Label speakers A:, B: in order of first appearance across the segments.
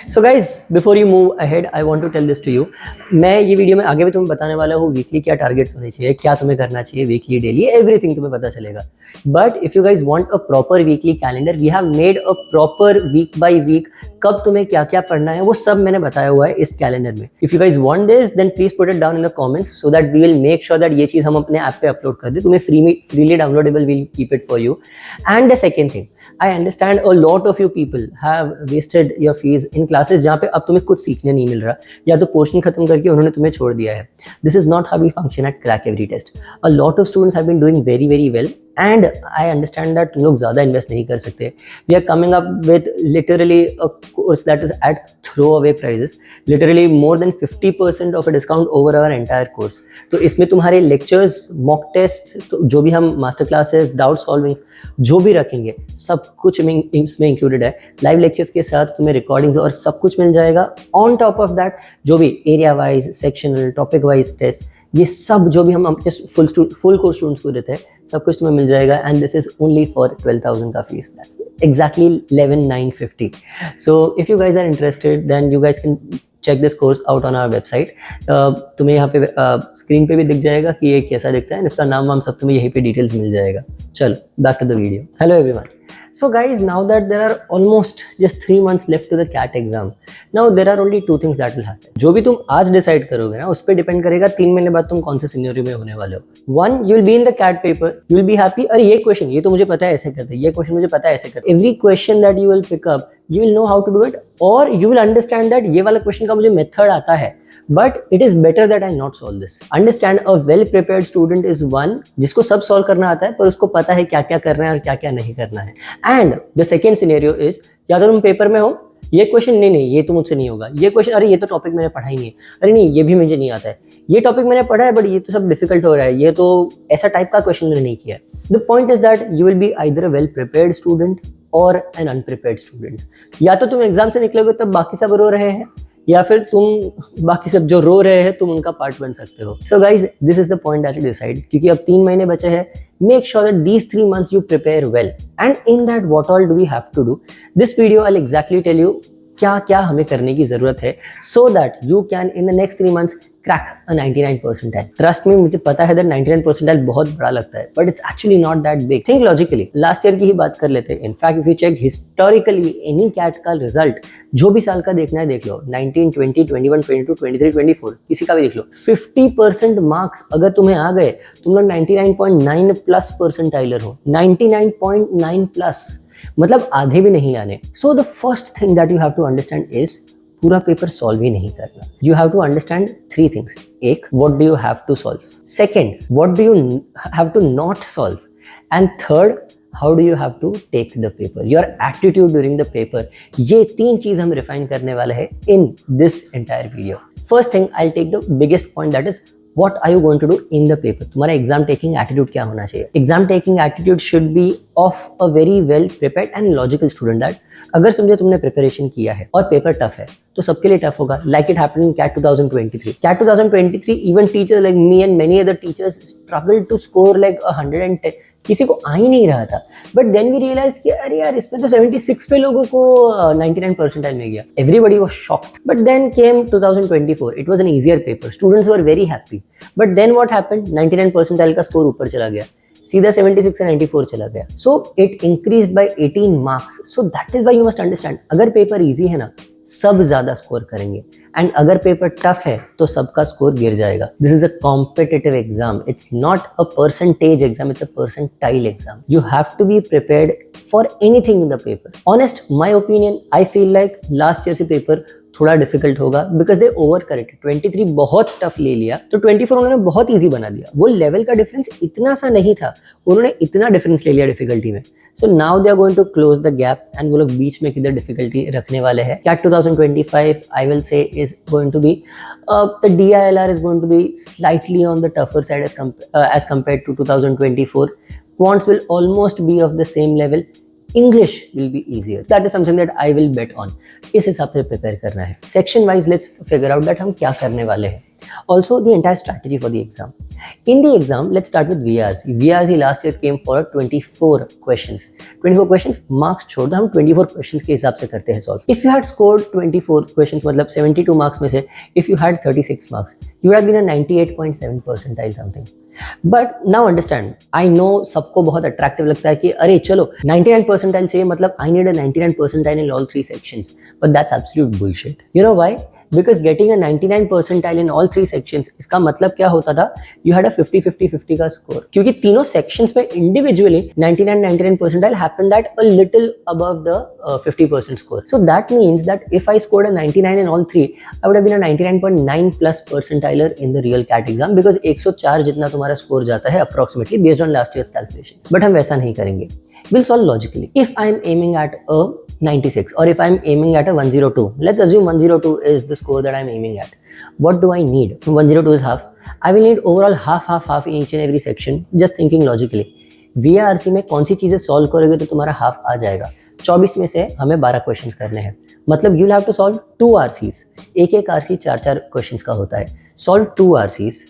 A: So guys before you move ahead I want to tell this to you. मैं ये video में आगे भी तुम्हें बताने वाला हूँ वीकली क्या टारगेट्स होने चाहिए, क्या तुम्हें करना चाहिए वीकली, डेली, एवरीथिंग तुम्हें पता चलेगा। But if you guys want a proper weekly calendar, we have made a proper week by week कब तुम्हें क्या क्या पढ़ना है वो सब मैंने बताया हुआ है इस कैलेंडर में। If you guys want this then please put it down in the comments so that we will make sure that ये चीज हम अपने ऐप पे अपलोड कर दे, तुम्हें freely downloadable, will keep it for you. And the second thing, I understand a lot of you people have wasted your fees in classes जहाँ पे अब तुम्हें कुछ सीखने नहीं मिल रहा, या तो पोर्शन खत्म करके उन्होंने तुम्हें छोड़ दिया है। This is not how we function at crack every test. A lot of students have been doing very very well and I understand that तुम लोग ज़्यादा इन्वेस्ट नहीं कर सकते। We are coming up with literally a course that is at throw away prices, literally more than 50% of a discount over our entire course. तो इसमें तुम्हारे lectures, mock test, तो जो भी हम मास्टर क्लासेस, डाउट सॉल्विंग्स जो भी रखेंगे सब कुछ इसमें इंक्लूडेड है। लाइव लेक्चर्स के साथ तुम्हें रिकॉर्डिंग्स और सब कुछ मिल जाएगा। ऑन टॉप ऑफ दैट जो भी area wise, sectional, topic wise test, ये सब जो भी हम अपने फुल कोर्स स्टूडेंट्स को देते हैं सब कुछ तुम्हें मिल जाएगा। And this is only for 12,000 का fees, that's exactly 11,950। So if you guys are interested then you guys can check this course out on our website. तुम्हें यहाँ पे स्क्रीन पे भी दिख जाएगा कि ये कैसा दिखता है, इसका नाम वाम सब तुम्हें यहीं पे डिटेल्स मिल जाएगा। चलो back to the video. Hello everyone. So guys, now that there are almost just 3 months left to the CAT exam, now there are only 2 things that will happen. जो भी तुम आज डिसाइड करोगे ना उस पर डिपेंड करेगा 3 महीने बाद तुम कौन से सिनेरियो में होने वाले हो। 1, you will be in the CAT paper, you will be happy, अरे ये क्वेश्चन ये तो मुझे पता है ऐसे करते हैं, ये क्वेश्चन मुझे पता है ऐसे करते हैं। Every question that you will pick up, you will know how to do it, or you will understand that ये वाला क्वेश्चन का मुझे मेथड आता है, but it is better that I not solve this. Understand, a well prepared student is one जिसको सब solve करना आता है पर उसको पता है क्या क्या करना है और क्या क्या नहीं करना है। And the second scenario is, या तो तुम पेपर में हो, ये क्वेश्चन नहीं ये तो मुझसे नहीं होगा, ये क्वेश्चन अरे ये तो टॉपिक मैंने पढ़ा ही नहीं है, अरे नहीं ये भी मुझे नहीं आता है, ये टॉपिक मैंने पढ़ा है बट ये तो सब डिफिकल्ट हो रहा है, ये तो ऐसा टाइप का क्वेश्चन मैंने नहीं किया है। The point is that you will be either a well prepared student और एन अनप्रिपेयर्ड स्टूडेंट। या तो तुम एग्जाम से निकलोगे तब बाकी सब रो रहे हैं, या फिर तुम बाकी सब जो रो रहे हैं तुम उनका पार्ट बन सकते हो। So guys this is the point that you decide, क्योंकि अब 3 महीने बचे हैं। Make sure that these 3 months you prepare well, and in that what all do we have to do, this video I'll exactly tell you क्या क्या हमें करने की जरूरत है so that you can in the next 3 months crack a 99 percentile. Trust me, मुझे पता है that 99 percentile बहुत बड़ा लगता है, but it's actually not that big. Think logically. Last year की ही बात कर लेते हैं। In fact, if you check historically any CAT का रिजल्ट, जो भी साल का देखना है देख लो, 19, 20, 21, 22, 23, 24, किसी का भी देख लो, 50% मार्क्स अगर तुम्हें आ गए, तुम लोग 99.9 प्लस परसेंटाइलर हो। 99.9 प्लस मतलब आधे भी नहीं आने। So the first thing that you have to understand is पूरा पेपर सॉल्व ही नहीं करना। You have to understand 3 things. एक, what do you have to solve. Second, what do you have to not solve. And third, how do you have to take the paper, your attitude during the paper. ये 3 चीज हम refine करने वाले हैं in this entire video. First thing, I take the biggest point, that is what are you going to do in the paper. तुम्हारा exam taking attitude क्या होना चाहिए। Exam taking attitude should be of a very well prepared and logical student. That अगर समझे तुमने preparation किया है और पेपर टफ है तो सबके लिए टफ होगा, like it happened in CAT 2023. CAT 2023 even teachers like me and many other teachers struggle to score like 110, किसी को आ ही नहीं रहा था। बट देन वी रियलाइज कि अरे यार इसमें तो 76 पे लोगों को 99 परसेंटाइल में गया। Everybody was shocked. But then came 2024, it was an easier paper, students were very happy. But then what happened, 99 percentile का स्कोर ऊपर चला गया, सीधा 76 से 94 चला गया। So it increase by 18 marks. So that is why you must understand, अगर paper easy है ना सब ज्यादा स्कोर करेंगे, एंड अगर पेपर टफ है तो सबका स्कोर गिर जाएगा। This is a competitive exam, it's not a percentage exam, it's a percentile exam. You have to be prepared for anything in the paper. Honest my opinion, I feel like last year से paper थोड़ा difficult होगा because they over corrected. 23 बहुत tough ले लिया तो 24 उन्होंने बहुत easy बना दिया। वो लेवल का डिफरेंस इतना सा नहीं था, उन्होंने इतना डिफरेंस ले लिया डिफिकल्टी में। So now they are going to close the gap and वो लोग बीच में किधर डिफिकल्टी रखने वाले हैं। CAT 2025 I will say is going to be the DILR is going to be slightly on the tougher side as compared to 2024. Quants will almost be of the same level. English will be easier. That is something that I will bet on. इस हिसाब से prepare करना है। Section wise let's figure out that हम क्या करने वाले हैं। Also, the entire strategy for the exam. In the exam, let's start with VRC. VRC last year came for 24 questions. 24 questions, marks छोड़ दो, हम 24 questions के हिसाब से करते हैं solve. If you had scored 24 questions, मतलब 72 marks में से, if you had 36 marks, you would have been a 98.7 percentile something. But now understand, I know सबको बहुत अट्रैक्टिव लगता है कि अरे चलो 99 परसेंटाइल चाहिए, मतलब I need a 99 percentile in all 3 sections, but that's absolute bullshit. You know why? Because getting a 99 percentile in all 3 sections, इसका मतलब क्या होता था, यू हैड अ 50-50-50 का स्कोर, क्योंकि तीनों सेक्शंस में individually 99 percentile happened at a little above the 50% score. So that means that if I scored a 99 in all 3, I would have been a 99.9 plus percentiler in the real CAT exam, because 104 जितना तुम्हारा score जाता है approximately based on last year's calculations. But हम वैसा नहीं करेंगे. We'll solve logically. If I'm aiming at a 96 or if I'm aiming at a 102, let's assume 102 is the score that I'm aiming at. What do I need? 102 is half. I will need overall half in each and every section. Just thinking logically. VRC में कौन सी चीजें solve करोगे तो तुम्हारा half आ जाएगा. 24 में से हमें 12 क्वेश्चंस करने हैं, मतलब you have to solve 2 RCs. एक RC 4 क्वेश्चंस का होता है. Solve 2 RCs.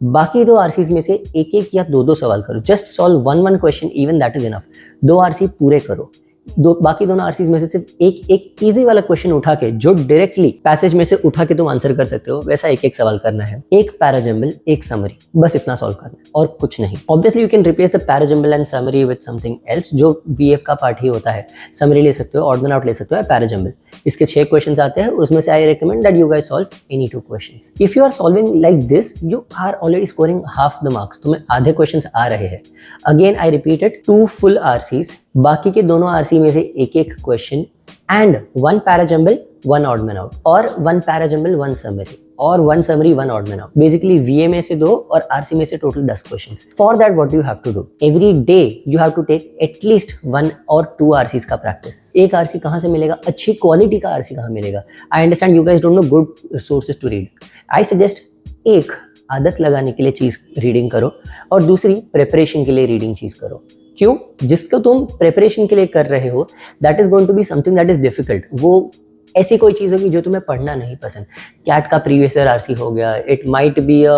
A: बाकी 2 RCs में से एक या 2 सवाल करो. Just solve 1 question, even that is enough. 2 RC पूरे करो. बाकी दोनों RCs में से सिर्फ एक इजी वाला क्वेश्चन उठा के, जो डायरेक्टली पैसेज में से उठा के तुम आंसर कर सकते हो, वैसा एक सवाल करना है. एक पैराजम्बल, एक समरी, बस इतना सॉल्व करना है और कुछ नहीं. Obviously you can replace the parajumble and summary with something else, जो VF का पार्ट ही होता है. समरी ले सकते हो, ऑड मन आउट ले सकते हो, पैराजम्बल. इसके 6 क्वेश्चंस आते हैं, उसमें से I recommend that you guys solve any 2 questions. If you are solving like this, you are already scoring half the marks. तुम्हें आधे क्वेश्चंस आ रहे हैं. Again I repeated, 2 full RCs, बाकी के दोनों RC में से एक question, and 1 para jumble 1 odd man out, और 1 पैराजम्बल 1 समरी, और 1 summary 1 odd man out. Basically VA में से 2 और RC में से total 10 questions. For that what you have to do, every day you have to take at least 1 और 2 RCs का practice. एक RC कहाँ से मिलेगा, अच्छी क्वालिटी का RC कहाँ मिलेगा? I understand you guys don't know good sources to read. I suggest एक आदत लगाने के लिए चीज रीडिंग करो, और दूसरी प्रिपरेशन के लिए रीडिंग चीज करो. क्यों? जिसको तुम प्रिपरेशन के लिए कर रहे हो, that is going to be something that is difficult. वो ऐसी कोई चीज़ होगी जो तुम्हें पढ़ना नहीं पसंद. कैट का प्रीवियस ईयर RC हो गया, it might be a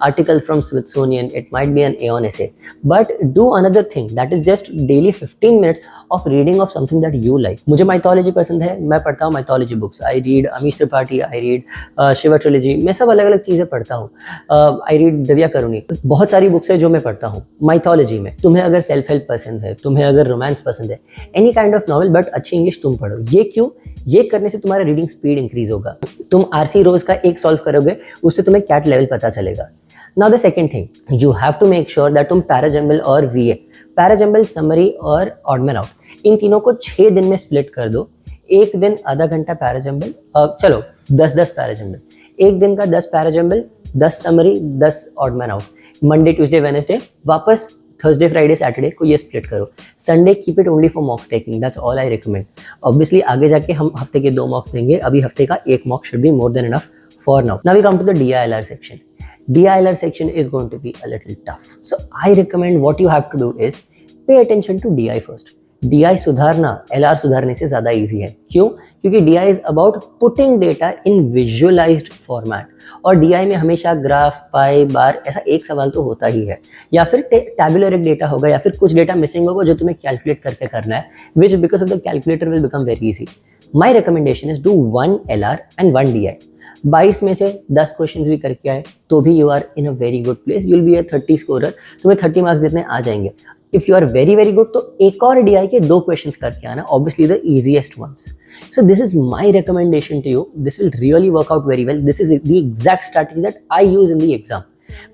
A: article from Smithsonian, it might be an Aeon essay, but do another thing that is just daily 15 minutes of reading of something that you like. मुझे mythology पसंद है, मैं पढ़ता हूँ mythology books. I read Amish Tripathi, I read Shiva trilogy, मैं सब अलग अलग चीज़ें पढ़ता हूँ. आई रीड दिव्या करुणी, बहुत सारी बुक्स है जो मैं पढ़ता हूँ माइथोलॉजी में. तुम्हें अगर सेल्फ हेल्प पसंद है, तुम्हें अगर रोमांस पसंद है, any kind of novel, but अच्छी इंग्लिश तुम पढ़ो. ये क्यों? ये करने से तुम्हारा रीडिंग स्पीड इंक्रीज होगा. तुम RC रोज का एक सॉल्व करोगे, उससे तुम्हें कैट लेवल पता चलेगा. Now the second thing, you have to make sure that तुम पैराजम्बल और VA, पैराजम्बल, समरी और ऑड मैन आउट, इन तीनों को 6 दिन में स्प्लिट कर दो. एक दिन आधा घंटा पैराजम्बल, चलो 10 पैराजम्बल, एक दिन का 10 parajumble, 10 summary, 10 odd man out. Monday Tuesday Wednesday वापस थर्सडे फ्राइडे सैटरडे को ये स्प्लिट करो. Sunday keep it only for mock taking, that's all I recommend. Obviously आगे जाके हम हफ्ते के 2 मॉक्स देंगे, अभी हफ्ते का 1 mock should be more than enough for now. Now we come to the DILR section. DILR section is going to be a little tough. So I recommend what you have to do is pay attention to DI first. DI सुधारना LR सुधारने से ज़्यादा easy है. क्यों? क्योंकि DI is about putting data in visualized format. और DI में हमेशा ग्राफ, पाई, बार, ऐसा एक सवाल तो होता ही है, या फिर टेबुलर एक डेटा होगा, या फिर कुछ डेटा मिसिंग होगा जो तुम्हें कैलकुलेट करके करना है, which because of the calculator will become very easy. My recommendation is do 1 LR and 1 DI. 22 में से 10 क्वेश्चंस भी करके आए तो भी you are in a very good place. You will be a 30 scorer. तुम्हें 30 मार्क्स जितने आ जाएंगे. If you are very very good तो एक और DI के 2 क्वेश्चंस करके आना, obviously the easiest ones. So this is my recommendation to you. This will really work out very well. This is the exact strategy that I use in the exam.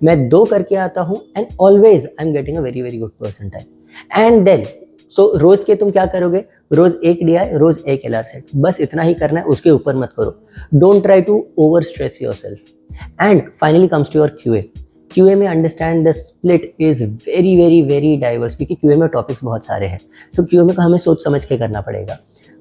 A: मैं 2 करके आता हूँ and always I am getting a very very good percentile. And then so रोज के तुम क्या करोगे? रोज एक DI, रोज एक LR सेट, बस इतना ही करना है, उसके ऊपर मत करो. Don't try to over stress yourself. And finally comes to your QA में understand the split is very very very diverse, क्योंकि QA में टॉपिक्स बहुत सारे हैं, तो QA में हमें सोच समझ के करना पड़ेगा.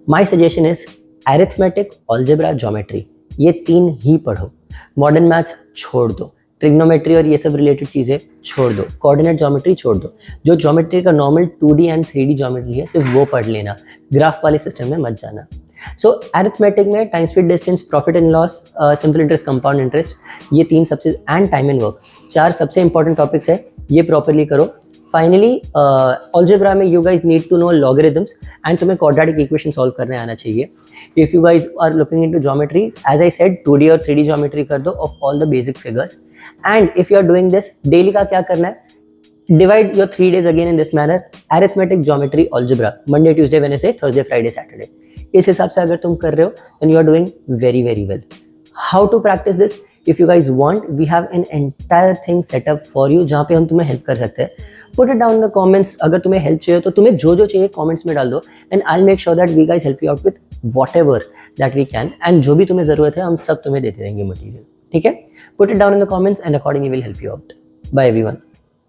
A: My suggestion is arithmetic, algebra, geometry, ये 3 ही पढ़ो. मॉडर्न मैथ्स छोड़ दो, ट्रिग्नोमेट्री और ये सब रिलेटेड चीज़ें छोड़ दो, कोऑर्डिनेट ज्योमेट्री छोड़ दो. जो ज्योमेट्री का normal 2D and 3D geometry है सिर्फ वो पढ़ लेना, ग्राफ वाले सिस्टम में मत जाना. सो अरिथमेटिक में time speed distance profit and loss simple interest compound interest ये 3 सबसे एंड टाइम एंड वर्क 4 सबसे इंपॉर्टेंट टॉपिक्स है, ये प्रॉपरली करो। फाइनली अलजेब्रा में you guys need to know logarithms and तुम्हें क्वाड्रेटिक इक्वेशन सॉल्व करने आना चाहिए। If you guys are looking into geometry, as I said 2D और 3D ज्योमेट्री कर दो of all the basic figures. And if you are doing this daily का क्या करना है, divide your 3 days again in this manner, arithmetic, geometry, algebra, Monday, Tuesday, Wednesday, Thursday, Friday, Saturday। इस हिसाब से अगर तुम कर रहे हो then you are doing very very well। How to practice this? If you guys want, we have an entire thing set up for you जहाँ पे हम तुम्हें हेल्प कर सकते हैं। Put it down in the comments, अगर तुम्हें help चाहिए तो तुम्हें जो जो चाहिए कमेंट्स में डाल दो and I'll make sure that we guys help you out with whatever that we can, and जो भी तुम्हें ज़रूरत है हम सब तुम्हें देते रहेंगे मटेरियल, ठीक है? Put it down in the comments and accordingly we'll help you out। Bye everyone।